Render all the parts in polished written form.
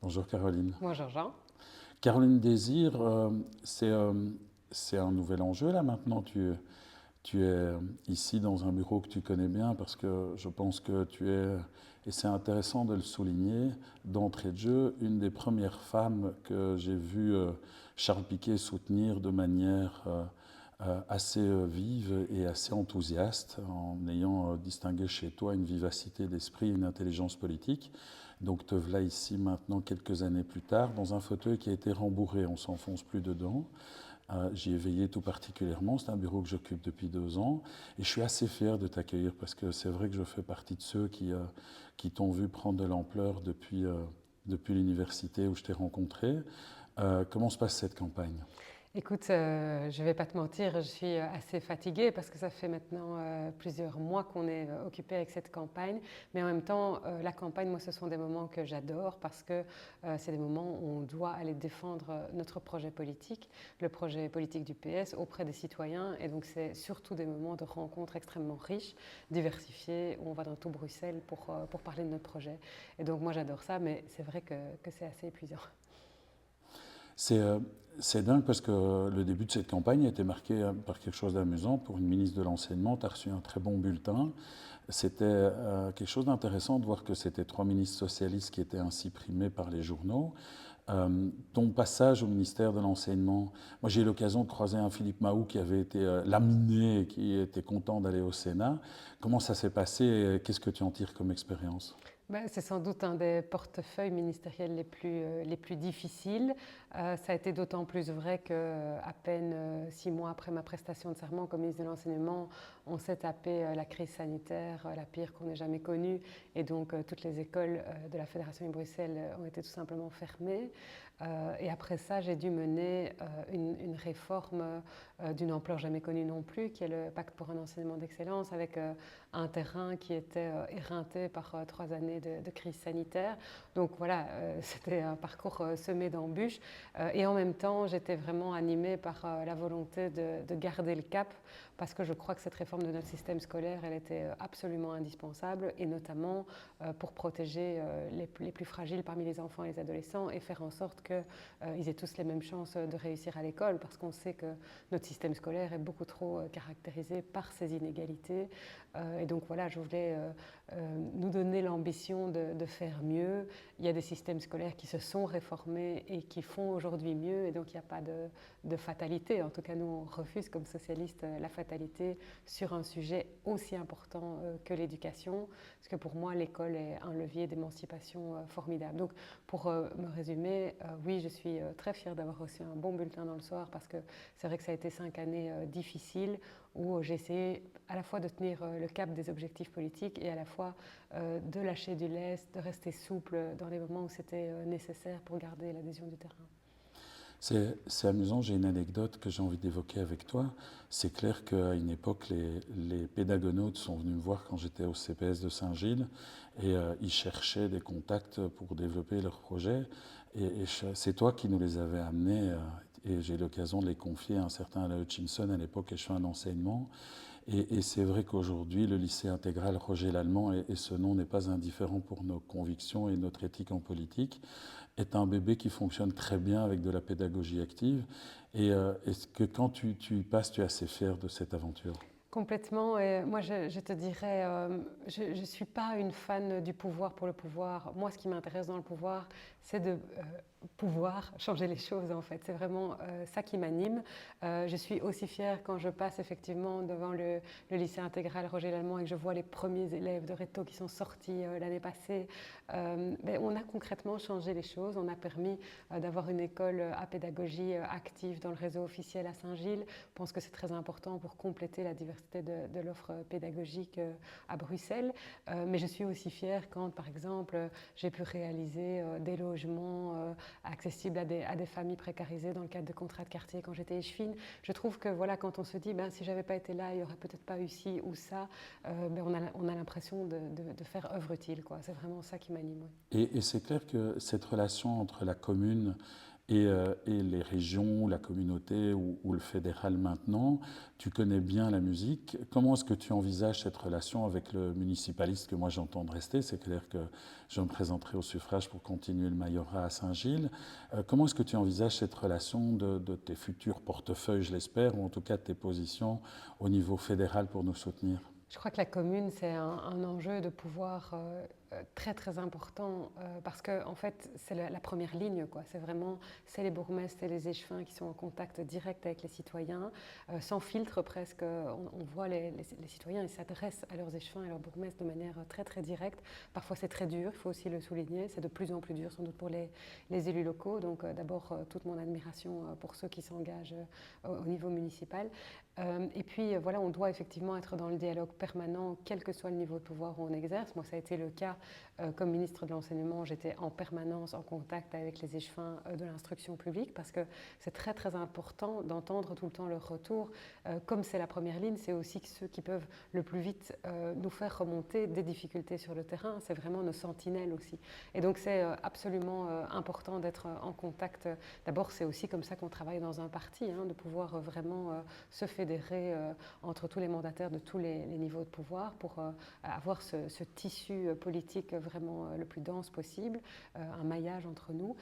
Bonjour Caroline. Bonjour Jean. Caroline Désir, c'est un nouvel enjeu là maintenant. Tu es ici dans un bureau que tu connais bien parce que je pense que tu es, et c'est intéressant de le souligner, d'entrée de jeu, une des premières femmes que j'ai vu Charles Piquet soutenir de manière assez vive et assez enthousiaste, en ayant distingué chez toi une vivacité d'esprit, une intelligence politique. Donc te voilà ici maintenant quelques années plus tard dans un fauteuil qui a été rembourré, on s'enfonce plus dedans. J'y ai veillé tout particulièrement, c'est un bureau que j'occupe depuis 2 ans et je suis assez fier de t'accueillir parce que c'est vrai que je fais partie de ceux qui t'ont vu prendre de l'ampleur depuis l'université où je t'ai rencontré. Comment se passe cette campagne? Écoute, je ne vais pas te mentir, je suis assez fatiguée parce que ça fait maintenant plusieurs mois qu'on est occupé avec cette campagne. Mais en même temps, la campagne, moi, ce sont des moments que j'adore parce que c'est des moments où on doit aller défendre notre projet politique, le projet politique du PS auprès des citoyens. Et donc, c'est surtout des moments de rencontres extrêmement riches, diversifiés, où on va dans tout Bruxelles pour parler de notre projet. Et donc, moi, j'adore ça, mais c'est vrai que c'est assez épuisant. C'est c'est dingue parce que le début de cette campagne a été marqué par quelque chose d'amusant. Pour une ministre de l'Enseignement, tu as reçu un très bon bulletin. C'était quelque chose d'intéressant de voir que c'était 3 ministres socialistes qui étaient ainsi primés par les journaux. Ton passage au ministère de l'Enseignement, moi j'ai eu l'occasion de croiser un Philippe Mahou qui avait été laminé et qui était content d'aller au Sénat. Comment ça s'est passé et qu'est-ce que tu en tires comme expérience? Ben, c'est sans doute un des portefeuilles ministériels les plus difficiles. Ça a été d'autant plus vrai qu'à peine 6 mois après ma prestation de serment comme ministre de l'Enseignement, on s'est tapé la crise sanitaire, la pire qu'on ait jamais connue. Et donc, toutes les écoles de la Fédération de Bruxelles ont été tout simplement fermées. Et après ça, j'ai dû mener une réforme d'une ampleur jamais connue non plus, qui est le Pacte pour un enseignement d'excellence, avec un terrain qui était éreinté par 3 années de crise sanitaire. Donc voilà, c'était un parcours semé d'embûches. Et en même temps, j'étais vraiment animée par la volonté de garder le cap, parce que je crois que cette réforme de notre système scolaire, elle était absolument indispensable, et notamment pour protéger les plus fragiles parmi les enfants et les adolescents, et faire en sorte qu'ils aient tous les mêmes chances de réussir à l'école, parce qu'on sait que notre système scolaire est beaucoup trop caractérisé par ces inégalités. Et donc voilà, je voulais nous donner l'ambition de faire mieux. Il y a des systèmes scolaires qui se sont réformés et qui font aujourd'hui mieux, et donc il n'y a pas de fatalité. En tout cas, nous, on refuse comme socialistes la fatalité sur un sujet aussi important que l'éducation, parce que pour moi, l'école est un levier d'émancipation formidable. Donc, pour me résumer, oui, je suis très fière d'avoir reçu un bon bulletin dans le soir, parce que c'est vrai que ça a été 5 années difficiles, où j'ai essayé à la fois de tenir le cap des objectifs politiques et à la fois de lâcher du lest, de rester souple dans les moments où c'était nécessaire pour garder l'adhésion du terrain. C'est amusant, j'ai une anecdote que j'ai envie d'évoquer avec toi. C'est clair qu'à une époque, les pédagonautes sont venus me voir quand j'étais au CPS de Saint-Gilles et ils cherchaient des contacts pour développer leur projet. Et c'est toi qui nous les avais amenés et j'ai eu l'occasion de les confier à un certain Alain Hutchinson à l'époque et je fais un enseignement. Et c'est vrai qu'aujourd'hui, le lycée intégral Roger Lallemand, et ce nom n'est pas indifférent pour nos convictions et notre éthique en politique, est un bébé qui fonctionne très bien avec de la pédagogie active. Et est-ce que quand tu y passes, tu es assez fier de cette aventure? Complètement. Et moi, je te dirais, je ne suis pas une fan du pouvoir pour le pouvoir. Moi, ce qui m'intéresse dans le pouvoir, c'est de pouvoir changer les choses, en fait. C'est vraiment ça qui m'anime. Je suis aussi fière quand je passe effectivement devant le lycée intégral Roger Lallemand et que je vois les premiers élèves de Réto qui sont sortis l'année passée. On a concrètement changé les choses. On a permis d'avoir une école à pédagogie active dans le réseau officiel à Saint-Gilles. Je pense que c'est très important pour compléter la diversité de l'offre pédagogique à Bruxelles. Mais je suis aussi fière quand, par exemple, j'ai pu réaliser des logements accessibles à des familles précarisées dans le cadre de contrats de quartier quand j'étais échevine. Je trouve que voilà, quand on se dit si j'avais pas été là, il n'y aurait peut-être pas eu ci ou ça, on a l'impression de faire œuvre utile, quoi. C'est vraiment ça qui m'anime. Oui. Et c'est clair que cette relation entre la commune et les régions, la communauté ou le fédéral maintenant. Tu connais bien la musique. Comment est-ce que tu envisages cette relation avec le municipaliste que moi j'entends de rester? C'est clair que je me présenterai au suffrage pour continuer le majorat à Saint-Gilles. Comment est-ce que tu envisages cette relation de tes futurs portefeuilles, je l'espère, ou en tout cas de tes positions au niveau fédéral pour nous soutenir? Je crois que la commune, c'est un enjeu de pouvoir très très important parce que en fait c'est la première ligne quoi. C'est les bourgmestres et les échevins qui sont en contact direct avec les citoyens, sans filtre presque. On voit les citoyens, ils s'adressent à leurs échevins et à leurs bourgmestres de manière très très directe. Parfois c'est très dur, il faut aussi le souligner. C'est de plus en plus dur sans doute pour les élus locaux. Donc d'abord toute mon admiration pour ceux qui s'engagent au niveau municipal. Et puis voilà, on doit effectivement être dans le dialogue permanent, quel que soit le niveau de pouvoir où on exerce. Moi, ça a été le cas comme ministre de l'Enseignement. J'étais en permanence en contact avec les échevins de l'instruction publique parce que c'est très très important d'entendre tout le temps leur retour. Comme c'est la première ligne, c'est aussi ceux qui peuvent le plus vite nous faire remonter des difficultés sur le terrain. C'est vraiment nos sentinelles aussi. Et donc c'est absolument important d'être en contact. D'abord, c'est aussi comme ça qu'on travaille dans un parti, de pouvoir vraiment se fédérer entre tous les mandataires de tous les niveaux de pouvoir pour avoir ce tissu politique vraiment le plus dense possible, un maillage entre nous.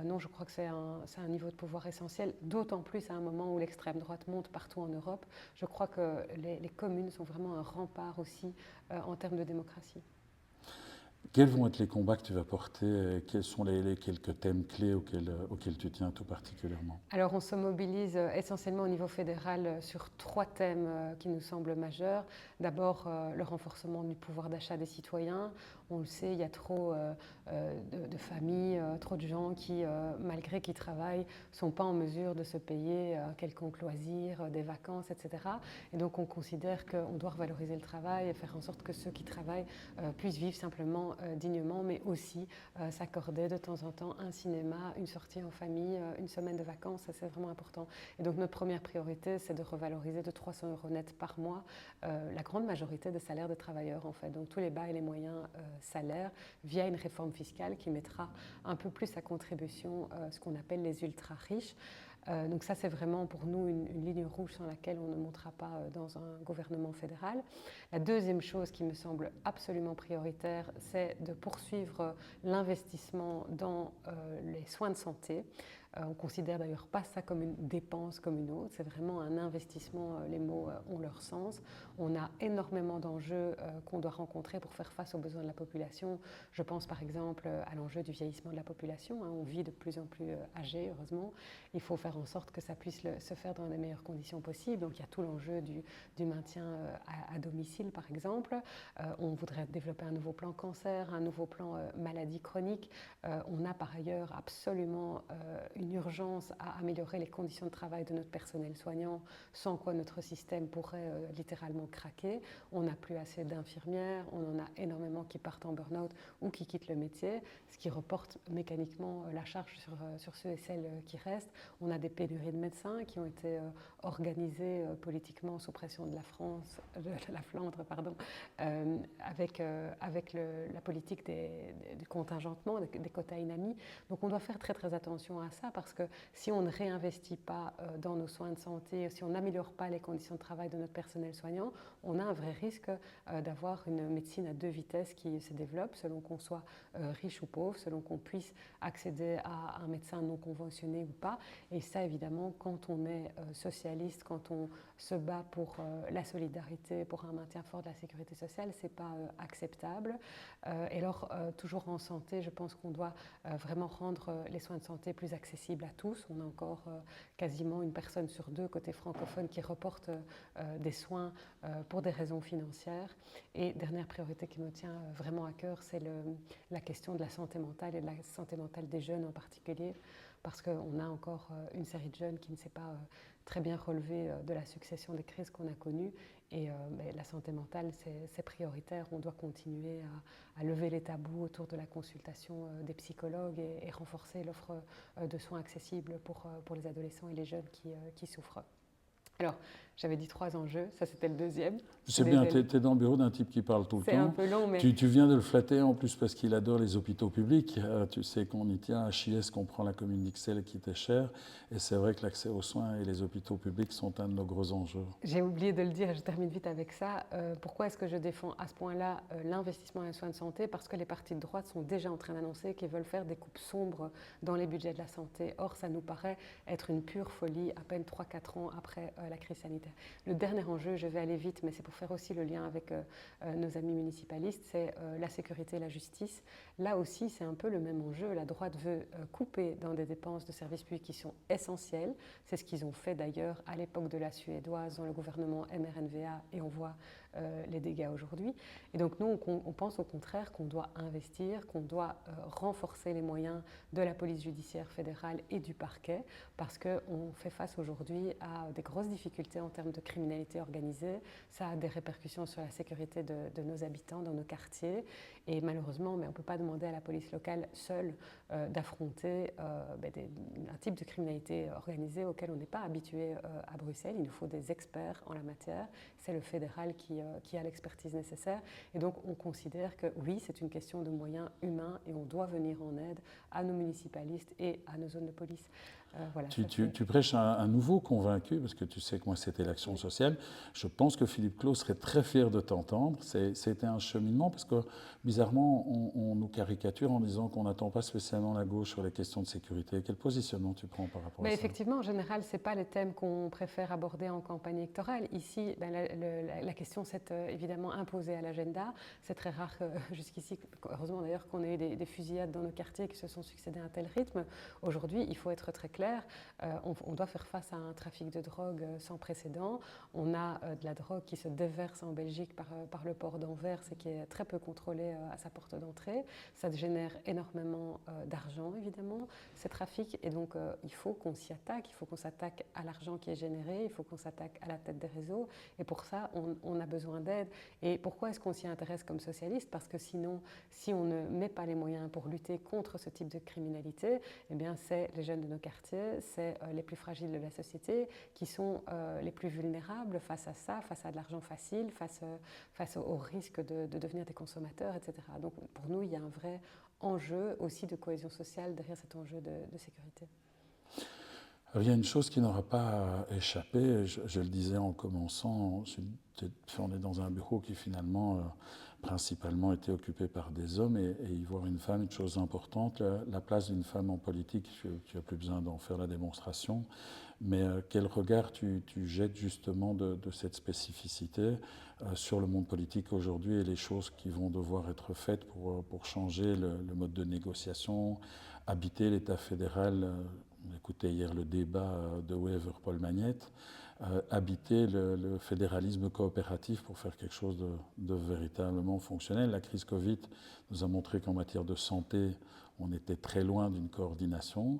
Non, je crois que c'est un niveau de pouvoir essentiel, d'autant plus à un moment où l'extrême droite monte partout en Europe. Je crois que les communes sont vraiment un rempart aussi en termes de démocratie. Quels vont être les combats que tu vas porter? Quels sont les quelques thèmes clés auxquels tu tiens tout particulièrement? Alors on se mobilise essentiellement au niveau fédéral sur 3 thèmes qui nous semblent majeurs. D'abord le renforcement du pouvoir d'achat des citoyens. On le sait, il y a trop de familles, trop de gens qui, malgré qu'ils travaillent, ne sont pas en mesure de se payer quelconque loisir, des vacances, etc. Et donc on considère qu'on doit revaloriser le travail et faire en sorte que ceux qui travaillent puissent vivre simplement dignement, mais aussi s'accorder de temps en temps un cinéma, une sortie en famille, une semaine de vacances. Ça, c'est vraiment important. Et donc notre première priorité, c'est de revaloriser de 300 € net par mois la grande majorité des salaires des travailleurs, en fait. Donc tous les bas et les moyens salaires via une réforme fiscale qui mettra un peu plus à contribution ce qu'on appelle les ultra-riches. Donc ça, c'est vraiment pour nous une ligne rouge sans laquelle on ne montera pas dans un gouvernement fédéral. La deuxième chose qui me semble absolument prioritaire, c'est de poursuivre l'investissement dans les soins de santé. On ne considère d'ailleurs pas ça comme une dépense comme une autre, c'est vraiment un investissement, les mots ont leur sens. On a énormément d'enjeux qu'on doit rencontrer pour faire face aux besoins de la population. Je pense par exemple à l'enjeu du vieillissement de la population. On vit de plus en plus âgé, heureusement. Il faut faire en sorte que ça puisse se faire dans les meilleures conditions possibles. Donc il y a tout l'enjeu du maintien à domicile, par exemple. On voudrait développer un nouveau plan cancer, un nouveau plan maladie chronique. On a par ailleurs absolument une urgence à améliorer les conditions de travail de notre personnel soignant, sans quoi notre système pourrait littéralement craquer. On n'a plus assez d'infirmières, on en a énormément qui partent en burn-out ou qui quittent le métier, ce qui reporte mécaniquement la charge sur ceux et celles qui restent. On a des pénuries de médecins qui ont été organisées politiquement sous pression de la Flandre, pardon, avec la politique du contingentement, des quotas inamis. Donc on doit faire très très attention à ça parce que si on ne réinvestit pas dans nos soins de santé, si on n'améliore pas les conditions de travail de notre personnel soignant, on a un vrai risque d'avoir une médecine à 2 vitesses qui se développe selon qu'on soit riche ou pauvre, selon qu'on puisse accéder à un médecin non conventionné ou pas. Et ça, évidemment, quand on est socialiste, quand on se bat pour la solidarité, pour un maintien fort de la sécurité sociale, c'est pas acceptable. Et alors, toujours en santé, je pense qu'on doit vraiment rendre les soins de santé plus accessibles à tous. On a encore quasiment une personne sur 2 côté francophone qui reporte des soins pour des raisons financières. Et dernière priorité qui me tient vraiment à cœur, c'est la question de la santé mentale et de la santé mentale des jeunes en particulier, parce qu'on a encore une série de jeunes qui ne s'est pas très bien relevé de la succession des crises qu'on a connues. Et la santé mentale, c'est prioritaire. On doit continuer à lever les tabous autour de la consultation des psychologues et renforcer l'offre de soins accessibles pour les adolescents et les jeunes qui souffrent. Alors, j'avais dit 3 enjeux, ça c'était le deuxième. C'est bien, tu es dans le bureau d'un type qui parle tout le temps. C'est un peu long, mais... Tu viens de le flatter en plus parce qu'il adore les hôpitaux publics. Tu sais qu'on y tient. À Chies, qu'on prend la commune d'Ixelles qui était chère. Et c'est vrai que l'accès aux soins et les hôpitaux publics sont un de nos gros enjeux. J'ai oublié de le dire, je termine vite avec ça. Pourquoi est-ce que je défends à ce point-là l'investissement dans les soins de santé? Parce que les partis de droite sont déjà en train d'annoncer qu'ils veulent faire des coupes sombres dans les budgets de la santé. Or, ça nous paraît être une pure folie à peine 3-4 ans après la crise sanitaire. Le dernier enjeu, je vais aller vite, mais c'est pour faire aussi le lien avec nos amis municipalistes, c'est la sécurité et la justice. Là aussi, c'est un peu le même enjeu. La droite veut couper dans des dépenses de services publics qui sont essentielles. C'est ce qu'ils ont fait d'ailleurs à l'époque de la Suédoise dans le gouvernement MRNVA et on voit les dégâts aujourd'hui. Et donc nous, on pense au contraire qu'on doit investir, qu'on doit renforcer les moyens de la police judiciaire fédérale et du parquet parce qu'on fait face aujourd'hui à des grosses difficultés en termes de criminalité organisée. Ça a des répercussions sur la sécurité de nos habitants dans nos quartiers et malheureusement, mais on ne peut pas demander à la police locale seule d'affronter un type de criminalité organisée auquel on n'est pas habitué à Bruxelles. Il nous faut des experts en la matière. C'est le fédéral qui a l'expertise nécessaire. Et donc, on considère que oui, c'est une question de moyens humains et on doit venir en aide à nos municipalistes et à nos zones de police. Voilà, tu prêches un nouveau convaincu, parce que tu sais que moi c'était l'action sociale. Je pense que Philippe Clos serait très fier de t'entendre. C'était un cheminement, parce que bizarrement, on nous caricature en disant qu'on n'attend pas spécialement la gauche sur les questions de sécurité. Quel positionnement tu prends par rapport à ça? Effectivement, en général, ce n'est pas les thèmes qu'on préfère aborder en campagne électorale. Ici, la question s'est évidemment imposée à l'agenda. C'est très rare jusqu'ici, heureusement d'ailleurs, qu'on ait eu des fusillades dans nos quartiers qui se sont succédés à un tel rythme. Aujourd'hui, il faut être très clair. On doit faire face à un trafic de drogue sans précédent. On a de la drogue qui se déverse en Belgique par le port d'Anvers et qui est très peu contrôlée à sa porte d'entrée. Ça génère énormément d'argent, évidemment, ces trafics. Et donc, il faut qu'on s'y attaque. Il faut qu'on s'attaque à l'argent qui est généré. Il faut qu'on s'attaque à la tête des réseaux. Et pour ça, on a besoin d'aide. Et pourquoi est-ce qu'on s'y intéresse comme socialiste? Parce que sinon, si on ne met pas les moyens pour lutter contre ce type de criminalité, eh bien, c'est les jeunes de nos quartiers, c'est les plus fragiles de la société qui sont les plus vulnérables face à ça, face à de l'argent facile, face au risque de devenir des consommateurs, etc. Donc pour nous, il y a un vrai enjeu aussi de cohésion sociale derrière cet enjeu de sécurité. Il y a une chose qui n'aura pas échappé, je le disais en commençant, on est dans un bureau qui finalement principalement était occupé par des hommes et y voir une femme, une chose importante, la place d'une femme en politique, tu n'as plus besoin d'en faire la démonstration, mais quel regard tu jettes justement de cette spécificité sur le monde politique aujourd'hui et les choses qui vont devoir être faites pour changer le mode de négociation, habiter l'État fédéral. On écoutait hier le débat de Wever, Paul Magnette, habiter le fédéralisme coopératif pour faire quelque chose de véritablement fonctionnel. La crise Covid nous a montré qu'en matière de santé, on était très loin d'une coordination.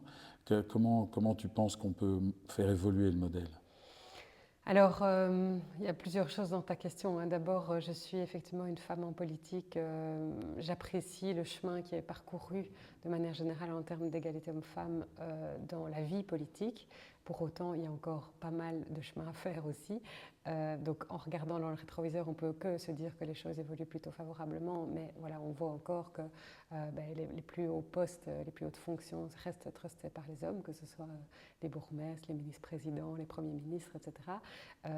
Comment tu penses qu'on peut faire évoluer le modèle ? Alors, il y a plusieurs choses dans ta question. D'abord, je suis effectivement une femme en politique. J'apprécie le chemin qui est parcouru de manière générale en termes d'égalité hommes-femmes dans la vie politique. Pour autant, il y a encore pas mal de chemin à faire aussi. Donc, en regardant dans le rétroviseur, on ne peut que se dire que les choses évoluent plutôt favorablement. Mais voilà, on voit encore que les plus hauts postes, les plus hautes fonctions restent trustés par les hommes, que ce soit les bourgmestres, les ministres-présidents, les premiers ministres, etc.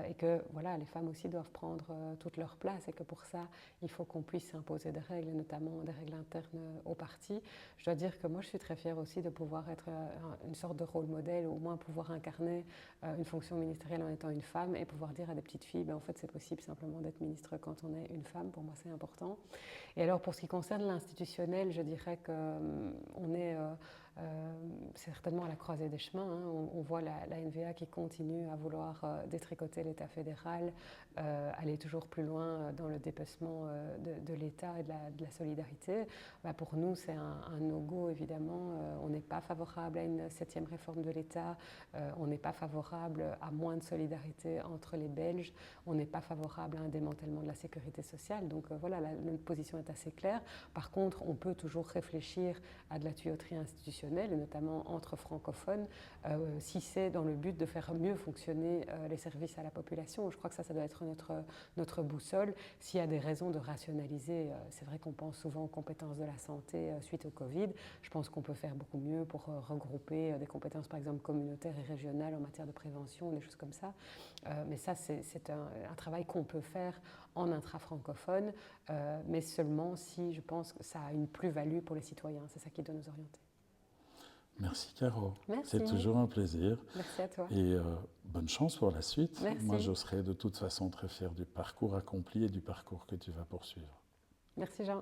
Et que voilà, les femmes aussi doivent prendre toute leur place et que pour ça, il faut qu'on puisse imposer des règles, notamment des règles internes au parti. Je dois dire que moi, je suis très fière aussi de pouvoir être une sorte de rôle modèle, ou au moins pouvoir incarner une fonction ministérielle en étant une femme et pouvoir dire à des petites filles, en fait, c'est possible simplement d'être ministre quand on est une femme. Pour moi, c'est important. Et alors, pour ce qui concerne l'institutionnel, je dirais qu'on est certainement à la croisée des chemins. On voit la NVA qui continue à vouloir détricoter l'État fédéral, aller toujours plus loin dans le dépassement de l'État et de la solidarité. Pour nous, c'est un no-go, évidemment. On n'est pas favorable à une 7e réforme de l'État. On n'est pas favorable à moins de solidarité entre les Belges. On n'est pas favorable à un démantèlement de la sécurité sociale. Donc voilà, notre position est assez claire. Par contre, on peut toujours réfléchir à de la tuyauterie institutionnelle, et notamment entre francophones, si c'est dans le but de faire mieux fonctionner les services à la population. Je crois que ça doit être notre boussole. S'il y a des raisons de rationaliser, c'est vrai qu'on pense souvent aux compétences de la santé suite au Covid. Je pense qu'on peut faire beaucoup mieux pour regrouper des compétences, par exemple, communautaires et régionales en matière de prévention, des choses comme ça. Mais ça, c'est un travail qu'on peut faire en intra-francophone, mais seulement si je pense que ça a une plus-value pour les citoyens. C'est ça qui doit nous orienter. Merci Caro. Merci. C'est toujours un plaisir. Merci à toi. Et bonne chance pour la suite. Merci. Moi, je serai de toute façon très fier du parcours accompli et du parcours que tu vas poursuivre. Merci Jean.